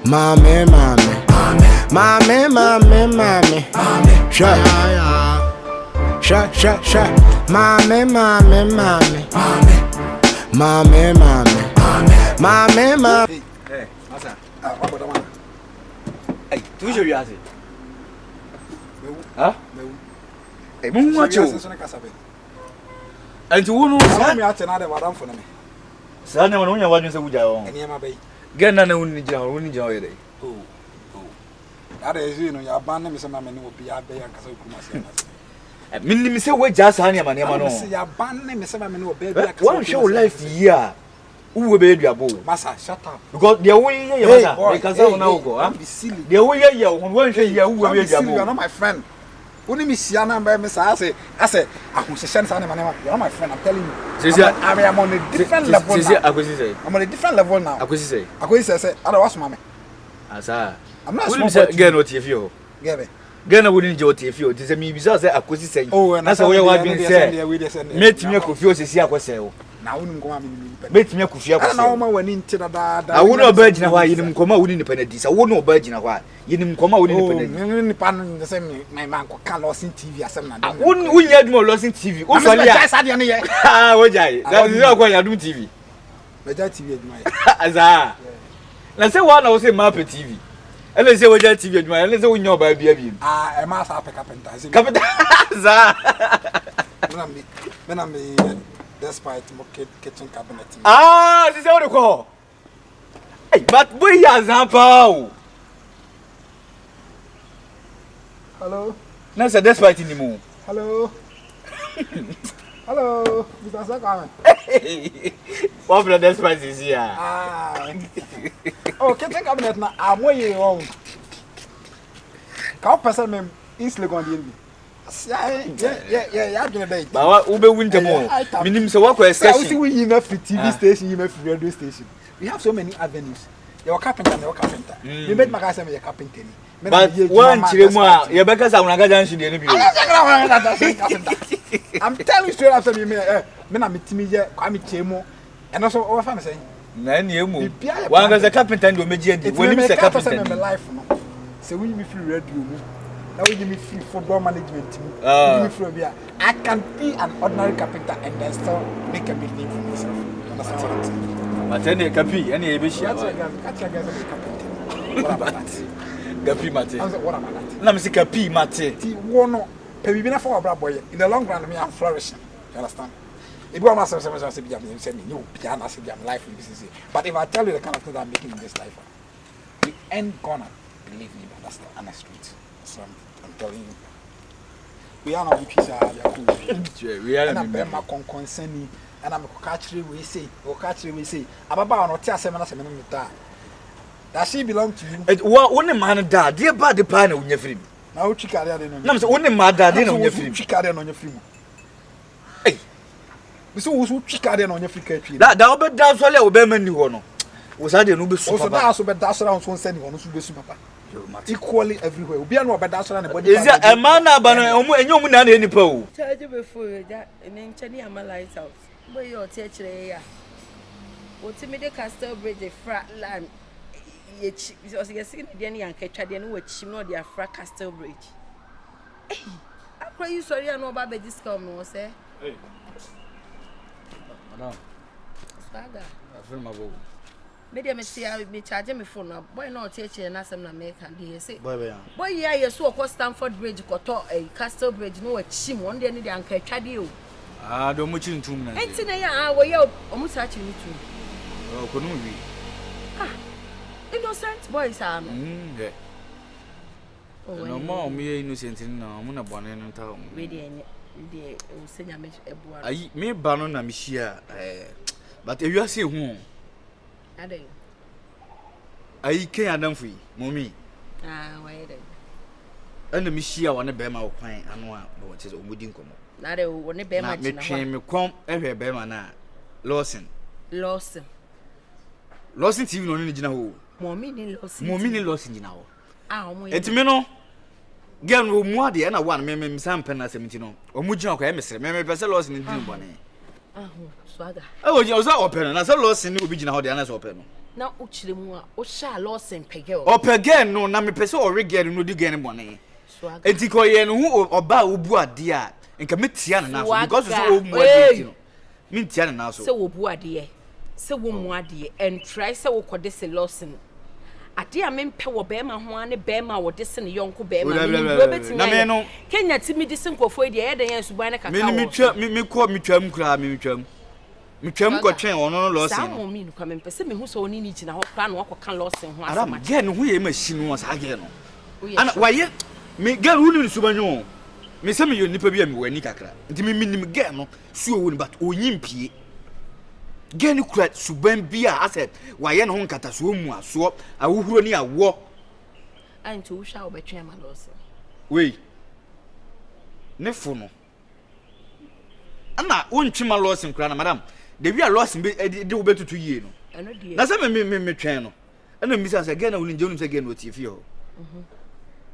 Mommy, sha. Mommy. Hey, Masa. What about the one? Hey, do you hear it? Huh? Hey, Moon, what you? And to who knows me out another one for me. Son, I know what you said. And Yama Bay. Get none only enjoy it. Oh. That is, you know, your band is a man who will be out there and Kazukumas. Minimum say, wait, just honey, my name. I see your band name is a man who will be back. One show life here. Who will be your bull? Massa, shut up. Because the way you because I now go. I'm silly. The way you won't say you will be your bull. You're not my friend. Only Miss Yana by Miss I say, I will send Sandy, you're my friend, I'm telling you. I am on a different level. I'm on a different level now. I could say, I don't watch mammy. As I'm not again what if you get it. Then I wouldn't enjoy if you did me because I could say, oh, and that's the way I've been saying. Make me a confused to see I was say. Now, make me a confused. I know when into that. I would not budge now. You didn't come out with independence. I would not budge now. You didn't come out with independence. The same, my man can't lose in TV. I wouldn't we had more loss in TV. Oh, that is not why I do TV. But that TV is my. Let's say one I was a map TV. And let's say what that TV is my. Let's say we know by baby. I must have a carpenter. Carpenter. When I'm despite kitchen cabinet. Ah, this is what you call. But we are Zampo. Hello. No, sir, despite anymore. Hello. Hello, Mr. Sakaman. What blood despite is here? Oh, kitchen cabinet now. I'm way wrong. Can't person me easily going to yeah, but Ube winter more. Minimum so what question? We enough TV station, you have radio station. We have so many avenues. You're a carpenter, you're a carpenter. You made my guys a carpenter. But one chilema, you're because I'm not going to the I'm telling you straight after me, men I'm timid, I'm chemo, and also all family saying, Nan, you move. One as a carpenter and when you say carpenter in my life. So we be free radio. Now we give me free football management team. Give me free I can be an ordinary carpenter and then still make a big name for myself. Understand what I'm saying? But any capi, any ebishi. What about that? Capi mate. What about that? Let me see capi mate. One, we been for a boy. In the long run, me I'm flourishing. You understand? If you want myself, you say me, no, piano, I'm life in business. But if I tell you the kind of things I'm making in this life, you ain't gonna believe me, but that's the honest truth. So I'm telling you. We are not the pizza. We are not my concern, and I'm a catcher. We say, Ababa or Tia Semana Semana. That she belong to you. What one man died, dear bad the panel on your film. Now, Chicago, no, only my dad on your film. Chicago on your film. Hey, so who's Chicago on your film? That Albert does well, Oberman, you know. Was I the Nubus? Also, that's around one sending on Super. Equally everywhere. We are not bad. That's what I'm is a man, and you will any pole. Tell you before that, and then Chenny and my lighthouse. Where your teacher, what to me the Castle Bridge, a frat land. Because you're seeing the young Catchadian, which you know, they are frat Castle Bridge. I pray you sorry, I know about the discount, no, sir. Hey, Madame, Saga, I feel my vote. Maybe I will be charging me for now. Boy, no teacher, and I'm American. He say, boy, yeah, you saw a Stamford Bridge, a Castle Bridge, no, a chim, one day, and Uncle Chadio. Ah, don't much in 2 minutes. And today, I will almost actually too. Oh, couldn't we? Ah, innocent boys are. Oh, no more, me innocent in I'm not born in town. Really, say, I may baron a Michia, but if you are saying whom. I can't done for you, mommy. Ah, wait. And the Michia want to bear my client and what is a wooden come. Not a one bear my me come every bear man. Lawson. Lawson, even on the general. More meaning Lawson now. Ah, it's me no. Girl, no more the other one, maybe some pen as 17 or Mujan, maybe Pesel Lawson in the bonnet. Oh, swagger. Oh, you was open, and I saw Lawson will be in how the others open. na uchiremu a o sha Lawson pegel o pegel no na me pese o regel no di gen bone enti ko ye no hu oba obu ade a nka metia na so because so obu ade no metia na so se obu ade se wo mu ade and try se wo kode se Lawson ade a mempe wo be ma ho ane be ma wo de se ne yonko be ma ni wo beti na me no Kenya ti mi de se nkofo ade ye de yan suban na kaka me ko me twam kra me twam mitwam ko twen ono no Lawson sa mo mi no kwa mempese me hu so oni ni gina ho kra no akọ kan Lawson ho asama gen hu ye machine no sa gen no ana waye me gen hu ni subanyo me se me yo nipa bi a me wani kakra nti me minim gen no su owo ni but onyimpie gen kura suban bi a asset waye no ho nkata so mu aso awuhuro ni awo anti wo sha obetwen ma Lawson we ne fo no ana wontwima Lawson kura na madam de wi a Lawson be de wo betutu yie no na se me twen no ana mi bisa se gen na wo nje wo se gen no tie fi ho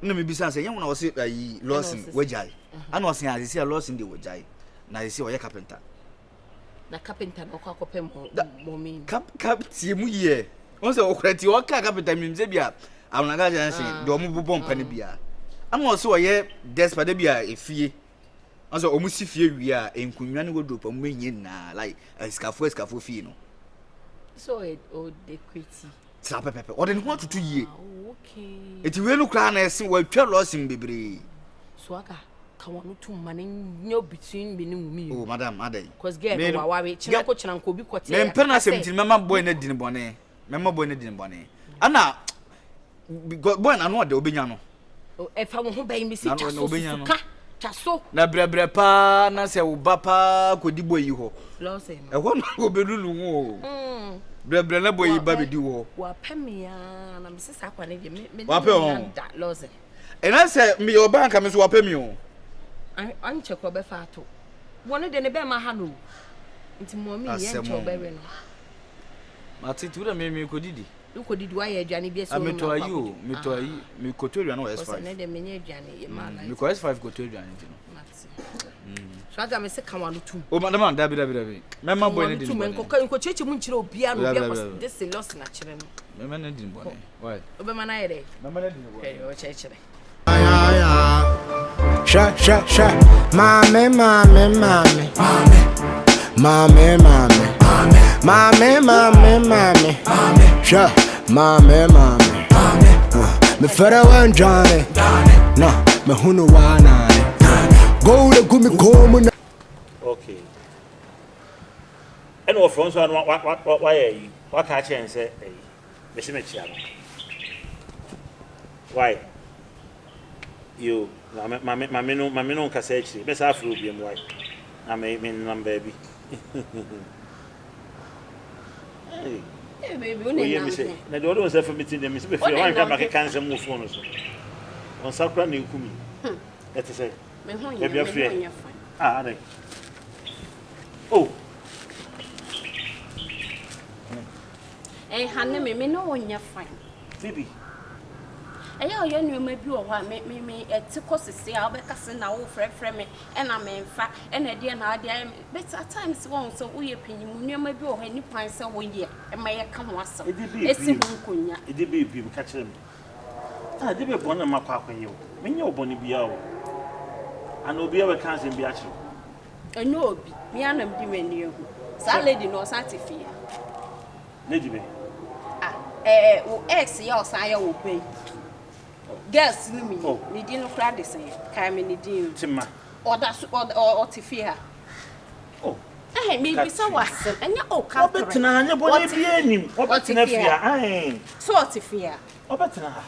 na me bisa se yen wo na wo se ayi Lawson wajai ana wo se azisi a Lawson de wajai na azisi wo ye carpenter na carpenter no kwa kopem mo mi kap tie mu ye won se okurati wo ka carpenter mi mze bia awona ga janse de o mu bobọ mpa ne bia ana wo se wo ye despa de bia efie also omusi fie wi a enkunwa ne wodrop am menye na like escafo fie no so o de kweti tra pepepe o de ne ho atutu yie okay eti we no kra na ese wa twa Lawson bebre so aka ka wonu tu mane nyo between me ne mumi oh madam adai cause get wa we china ko china ko bi kote me mpe na 17 mema boy na din bone ana boy na no de obenya no e fa mo ho ban mi si twa so ka chaso na brebre pa na se wo ba pa ko di boy ho Lawson e ho no go belulu ho brebre na boy ba be di ho wa pemia na me sisa kwa ne de me wa pe ho Lawson e na se me yo bank me so wa pe mi ho an che ko be fa to woni de ne be ma ha no nti mo mi ye nche be we no mati tu da me ko didi uko didi wa ye aduane bi so no meto ayi me ko to aduane S5 so ne de me nye aduane ye ma na me ko S5 ko to aduane ti no mati so aga me se kan wa no tum o madam da bi me ma boy ne di tum enko cheche mu nchire obia no obia ko this loss na chire no me na di bo ne why obe ma na ye de me ma na di bo o cheche Sha mame sha mame me fara wan Johnny no me hunu wana go to gumi komu okay and of France what ka chance say me se me chia why you mame no ka say chi me sa afro bi am why na me number bi hey baby oni na me na do do say for meeting them me se be free one time I can say move phone so on sakra na ikumi let say me ho nya ah right oh hanne me no nya fine baby eya oyo nu ma bi o ho me etiko sese a obekase na wo frefre me na me mfa na de na ade but at times won so wo ye panyimu nu ma bi o ho ni kwan se wo ye ma ye ka ho asem esi hu nkonya ede be bi ka kire me ah de be bona makwa akwenye wo menye obone bia wo ana obi e ka asem bi a kire enyo obi me anam di mani ehu sa lady no satifia lady be wo ex ya osan ya wo pay girls ni mi ni di no kra de sen kai me ni di tima oda o tifia oh me bi so wasem enya o ka obetina anya bone bi anim obetina fia so tifia obetina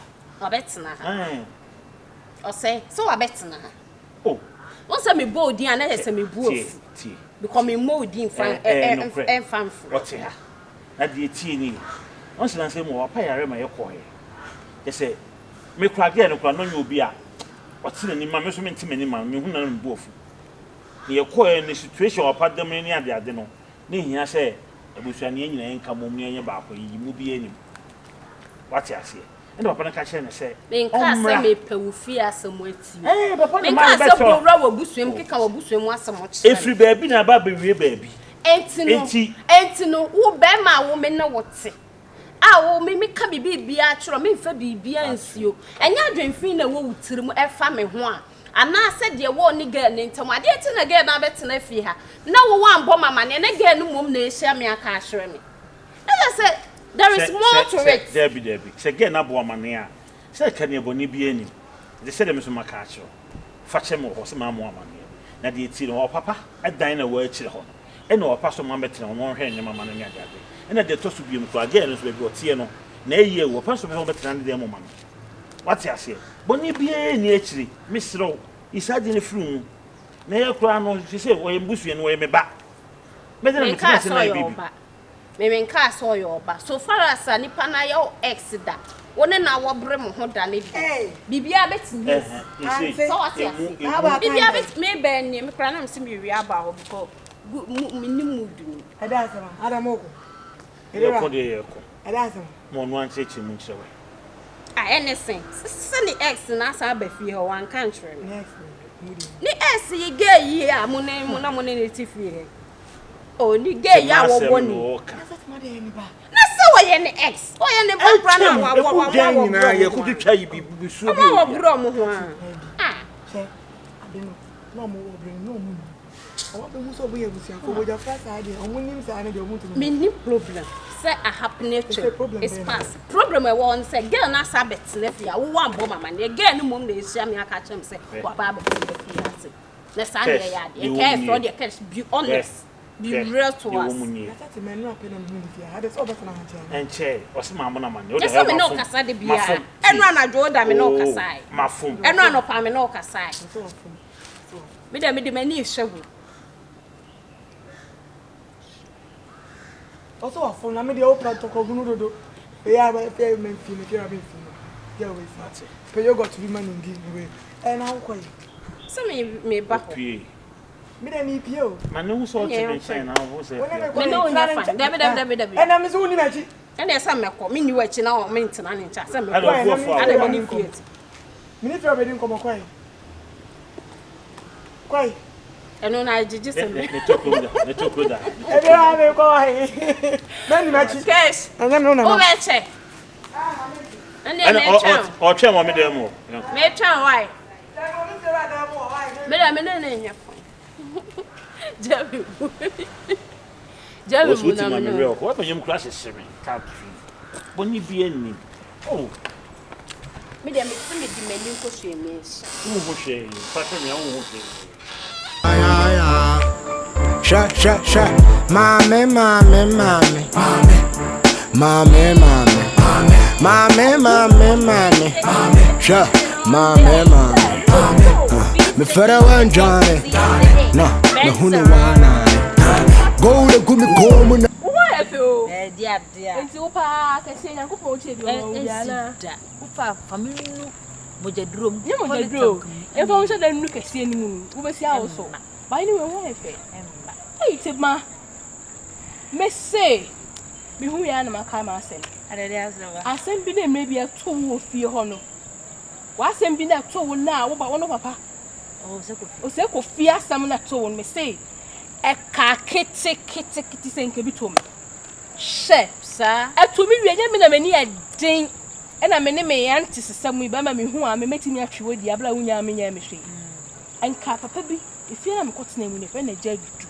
o say so obetina oh won say me bold din na say me bu ofu because me mold din fan fan what here na di tie ni on se na say mo wa pa yare ma ye koye ye say me kura ge no kura no nyo obi a watina ni ma me so me ntime ni ma me hu na no bu ofu ye koye ni situation wa padam ni ade no ni hia say ebusuani nyina enka mom ni enye ba ko yi mu bi enim wati ase ene papa na ka chere ne say me nka say me pawufi asemo ati papa me nka say bora wa busuem keka wa busuem asemo chere efri baabi na ba bewie baabi enti no wo be ma wo me na wote wo me ka bibia chro me fa bibia nsio enya adwenfin na wo wutiri mu efa me ho a ana se de wo ni girl ni ntam ade ti na girl na betena fi ha na wo wan bo mama ne girl no mom na ehia me aka ahwere me I said there is more to it Debbie se girl na bo mama ne a se ka ne bo ni bi ani de se de me so maka ahwere fa che me ho se ma mo mama ne na de ti no papa adan na wo akire ho e na wo pa so mama betena wo hwe ne mama ne ade ade de to so bi mu ko girl no so be otie no na eye wo pa so be ho betena ne de mo mama what you say boni bia ni akiri misro isaje ne furu na ye kura no se wo yembusu no wo yemba me de na me se na bibi me nka so yo ba so far as nipa na yo ex da woni na wo bre mo ho da ne bibia betini so what you say bibia bet me ben ni me kura na me se me wi aba ho because me ni mood ni adasama adamoko ye ko de ye ko adasama mo no anche chi mu chewe anything send the ex na sa ba fi ho wan country ni ex ye gay yi a mo na mo ne ti fi he o ni gay ya wo boni na se wo ye ni ex wo ye ni bra na wa na ye ku twitwa yi bi su bi wo bro mo ho ah se adeno no mo wo bro no mo o be mu so bo ye busia ko bo ja fast ade o mo nim sa ne de o mo to me ni problem say a happiness is past problem we won say girl na sabet lefia wo wan bo mama ne girl no mom na ehia me aka chem say wa ba bet lefia say na sa ne ya de care for the cash be honest be real to us that me no apena no lefia ha de so bet na ha enche o se mama na mane o de ha me no kasa de bia eno ana jo da me no kasa mafum eno ana pa me no kasa me de mani ehwewu also a phone na me dey open to ko gunu dodo e ya ba fe men fi me kira be fi ya we fa pe you got to be man in give me e na ko yi so me ba ho pie me dey ni pie o man no so to be china na wo se me no nya fa dabi e na me so uni ma chi e na esa meko me ni wachi na o me ntena ne ncha se meko ada me ni fiat me ni fi be din ko mo kwai eno na jiji se me ne tokoda e be ha me ko hai na ni ma chi cash anya me no o be che ene me che o che mo me de mo me che why me ne nya fa jabi o na me real ko pa nyem crash sheme tap boni bi ani oh me de me se me di meni ko hwe me wo ho hwe fa hwe me wo ho hwe Sha, mame. Sha, mame. Me fera wan Johnny. No, me hunu wana. Go le gumi komu na. Why feel? Dia. Enti opa ka se nyanko po che bi o ya na. Ufa family no mojadrom. Ni mojadrom. E fa unse da nu ka se ni mu. Wo be si awo so. Ba ni we why fe? Hey Tima. Me say me hu ya na maka ma asem. Adede asem. Asem bi na maybe a to wo fie ho no. Wa asem bi na to wo na wo ba wo no papa. O se ko fie asem na to wo me say e ka kete se nke bi to me. She sa e to mi wianye me na mani adin e na me ne me yanti sesam ba ma me hu a me metimi atwe wodi abla wunya me nya me hwe. Enka papa bi ifie na me kotena mu ne fe na jadudu.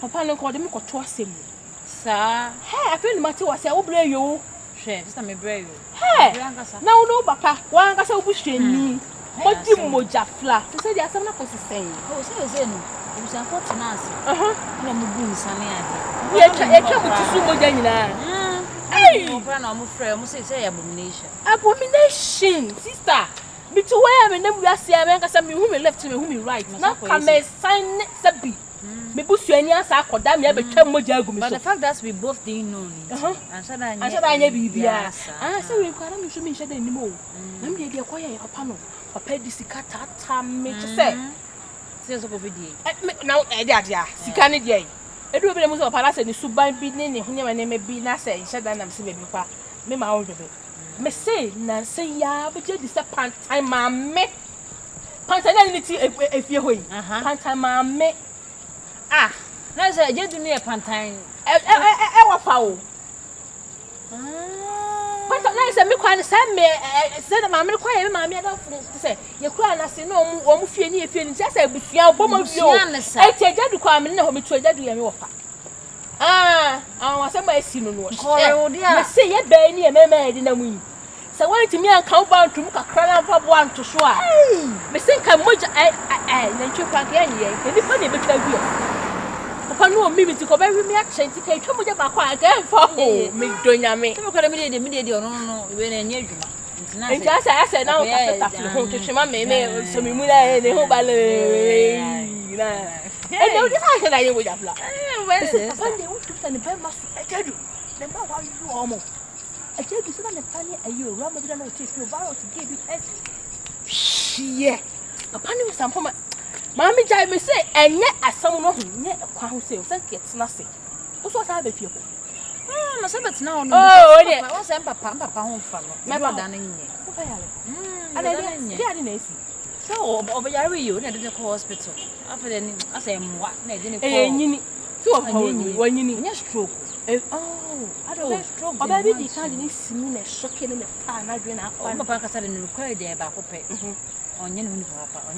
Papa no ko de me koto asem. Sa he afi ni mate wase wo bre yo. Hwe sister me bre yo. He na wo no papa wa ngasa wo buhwani. Modi moja fla. Se di asem na ko sisen. O se no. O se afot na ase. Na mo bu nsane ade. Ye twa mo tusu moja nyina. Hey, o bra na mo frɛ mo say abomination. Abomination, sister. Me to where me nem wiase a me nkasa me hu me left me hu me right. Na ka me sign sabi. Me busuani asa akoda me abetwa moja agumi so. But the fact that we both didn't know it. Answer anya bibia. Say we kwara me so me hye da nim o. Na me de koya ya papa no. Papa di sika tata me say. Say so go be die. Now e de ade a. Sika ne de. Edu be mu so papa say ni suban bi ne hu nyama ne me bi na say hye da na me se be pa. Me ma wo be. Me say na say ya be di se pantai ma me. Pantai na ni ti efie hoyi. Pantai ma me. Ah, na say je du ne pantan. Wa fa o. But I said, me quite send me, said a mamma quiet, mammy, I don't say, you cry, I say, no, feeling, just a bit, you are woman, I take that requirement, no, me to that you offer. I was somebody seen no one. I say, yet, Benny, and Mamma in a wing. So why to me, I come bound to look a crown of one to show. Me think I'm much, and you can't get any, anybody but you. Upon no me to go very me action to take trouble about quiet again for me doing me. You could have made immediately no, when I knew you. And just I said, now to Shima may so me and the whole ballet. And no, this I said I would have laughed. When they want to send the pen must I tell you, the more you almost. I tell you, so that the funny are you rather than take your borrow to give you yeah. Upon you some home. Mammy Jai me say, and yet as someone who yet a crown sales that gets nothing. What was I before? My sabbath now. Oh, I was Papa home from never done in and I didn't see. So, over you, and I didn't call hospital. After then, I say, what? I didn't call two of when you need a stroke. Oh, I don't know. Stroke. Oh, baby, you can't see me shocking in the fan. I drink up. I'm a pack of required there about pay. On your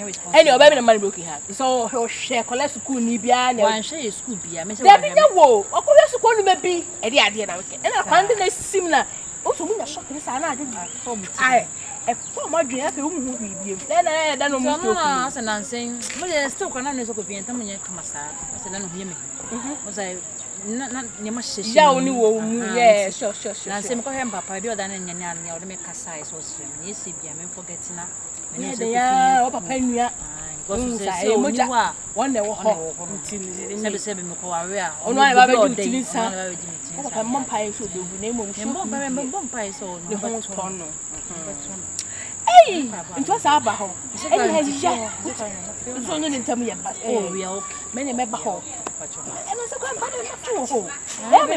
response. And your baby and money broken hat. So her share collect school Nibia and share school beer. Miss Wo, or collect school maybe a the idea. And I find it similar. Also, when a shock is an idea for me. I for my dream, I will be. Then I don't know. And I'm saying, well, still can't look at me and tell me come aside. I said, I don't hear me. Was I not you must say, yes, sure. I say, Papa, you're done in your or make a size or swim. Yes, if you forgetting that. Yeah, Papa, one day, oh, no, I have a good time. Oh, Mom Pie should do name of Pie, so the whole corner. Hey, it was our home. So, didn't tell me about we are many member home. And I said, Grandfather, not home.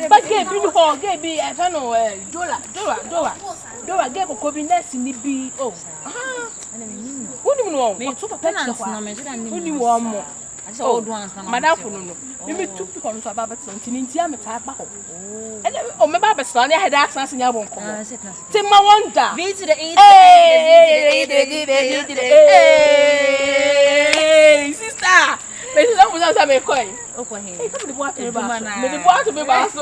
But gave you home, gave me, I don't know, Dora gave a combination in the B. Oh, who do you know? Me took a penance, who do you want more? I saw old ones, Madame Funo. You took the corner about something in Tiamata. And oh, my Baba son, I had access in your won't come. Tim, my wonder. Visit the sister. But it's not without a coin. Okay, come to the water, the water be bass,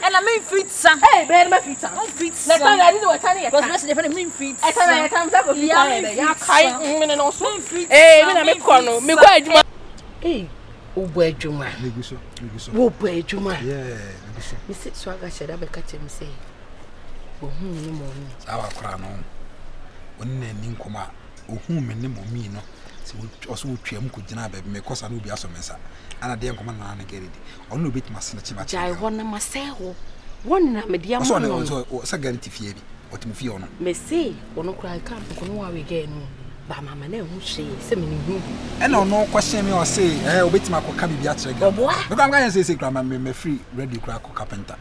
and I mean feet, son. Hey, bear my feet, son. Feet, I didn't know what time it was different mean feet. I can't times up with the and also feet. Hey, when I make corner, me quite. Hey, oh, boy, Juma. Oh, boy, Juma. Yeah, Mrs. Swagger said, I will catch him say, oh, our crown on. When name Kuma, oh, whom and name me no. So also trium could deny me cause I will be a mesa. And I dare command and get it. Only bit my snatch. I want to myself. One in a medium son was a guarantee fear. What Mufion may say, or no cry camp, or no again. But Mamma never say, semining you. And no question me or say, I'll bet my cocaine be at a what? But I'm going to say, Grandma, me free, ready crack or carpenter.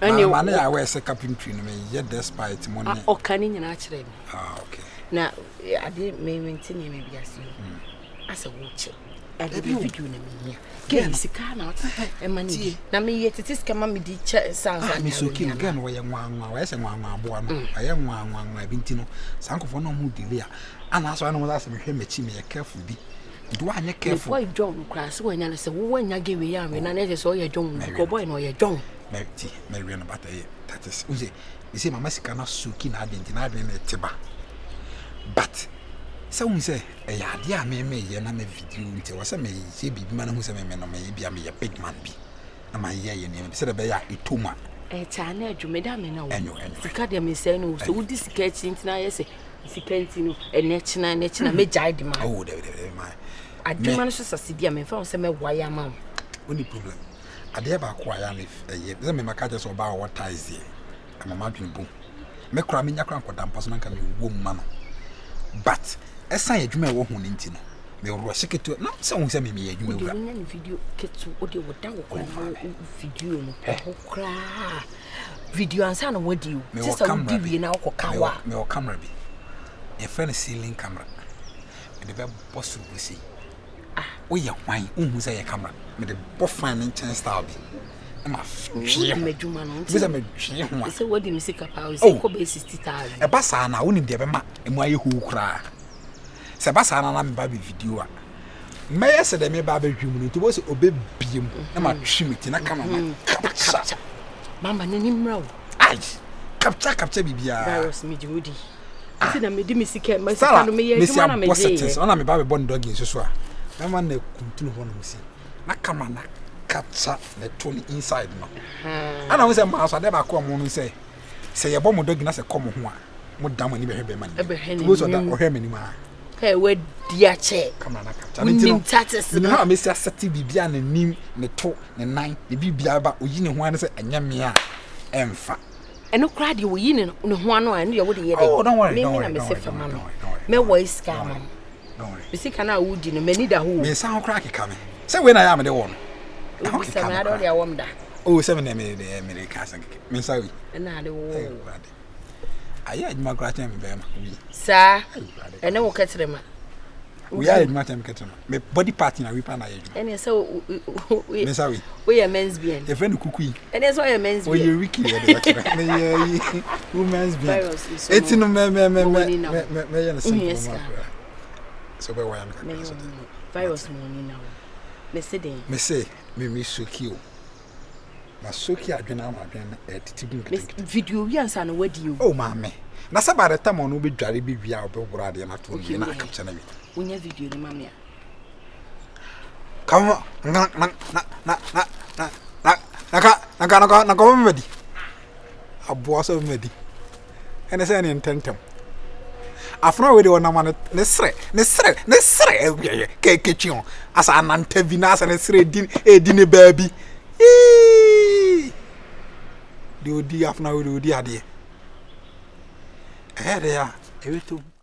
And you man, I wear a carpentry, yet despite money or canning and actually. Ah, okay. Now, I didn't maintain you, maybe as you. As a watcher, I did you in a year. Get the car out and money. Now, me yet it is come on me, the chair sounds. I miss you kill again where you want one born. I am one, my bintino, Sanko for no mood delay. And as I know that's me, a careful be. Do I not careful? Why don't crash when I say, when I give you young, and I never saw your John, go boy, nor your John. Mary and about a that is, you see, my Mexican suki, I didn't have any tiba. But someone say, a dear may and I'm a video until was a may say be man who's a man or maybe I'm a big man be. And my year name said a bear a tuma. A china, you made them know. And you the Cadam is saying, so would this catch into I say, Sicantino, a national may jide him. Oh, my. I do manage to succeed him and found some wire mount. Only problem. I dare back wire if a year, then my cat just about what ties here. I'm a mountain boom. Make cramming your crank or damn person can be woman. But as I do my work on Intino, they were sick to it. Not someone send me a video. Get to what you would down video. Cry video and sound what you just give you now for Kawa. No camera be a friend ceiling camera. The very possible see. Ah, we are wine, who say a camera with the buff fine and chance style be. ma fie medjuma no nti se medwe ho a se wodi mi sika pa o se ko be 60,000 e ba sa na wonim de be ma emu aye hu kura se ba sa na me ba be video a me yes de me ba ba hwim no nti bo se obebiem na ma twimiti na kama ma capture mama ne ni mra o ai capture bibia virus me jodi ati na me di mi sika ma sika no me ye adwuma na me je ona me ba be bon dog nso a mama na kuntunu ho no musi na kama na capture the tone inside no ana wo se ma so de ba ko mo no se ye bo mo dog na se kom ho a mo dam ani be hwe be ma ni wo so da o hwe mani ma hey we dia che kama na capture ni no ha me se aseti bibia na nim ne to ne nan ne bibia ba oyi ne ho an se anyame a emfa eno kra de wo yi ne ho ano a ne ye wo de ye de me na me se fama no me wo scam don't worry me sika na wo di no mani da ho me sa ho kra keka me se we na ya me de wo no se me ado de awom da oh se me na me de me ka san keke me sa wi na de wo aya adwuma kra tem be ma wi sa ene wo ketre ma we are adwuma tem ketre ma me body part na we pa na ya adwuma ene so me sa wi we are men's bien e friend kukui ene so are men's bien o ye wiki ya de kra me ye women's bien eti no me ya na simple so be why am ka virus money now me say den me say me soki o na soki adwena ma adwena titigun kete video wi ansa no wadi o oh ma me na se ba de tam no be dware be wia o be wura de na to ni na capture na wi unya video ni mama ya kama na ko medi abo so medi ene se ne intentem afro we de wona ma ne sre ke chion asa ananta vi na asa ne sre din baby di odi afna we odi ade de ya eweto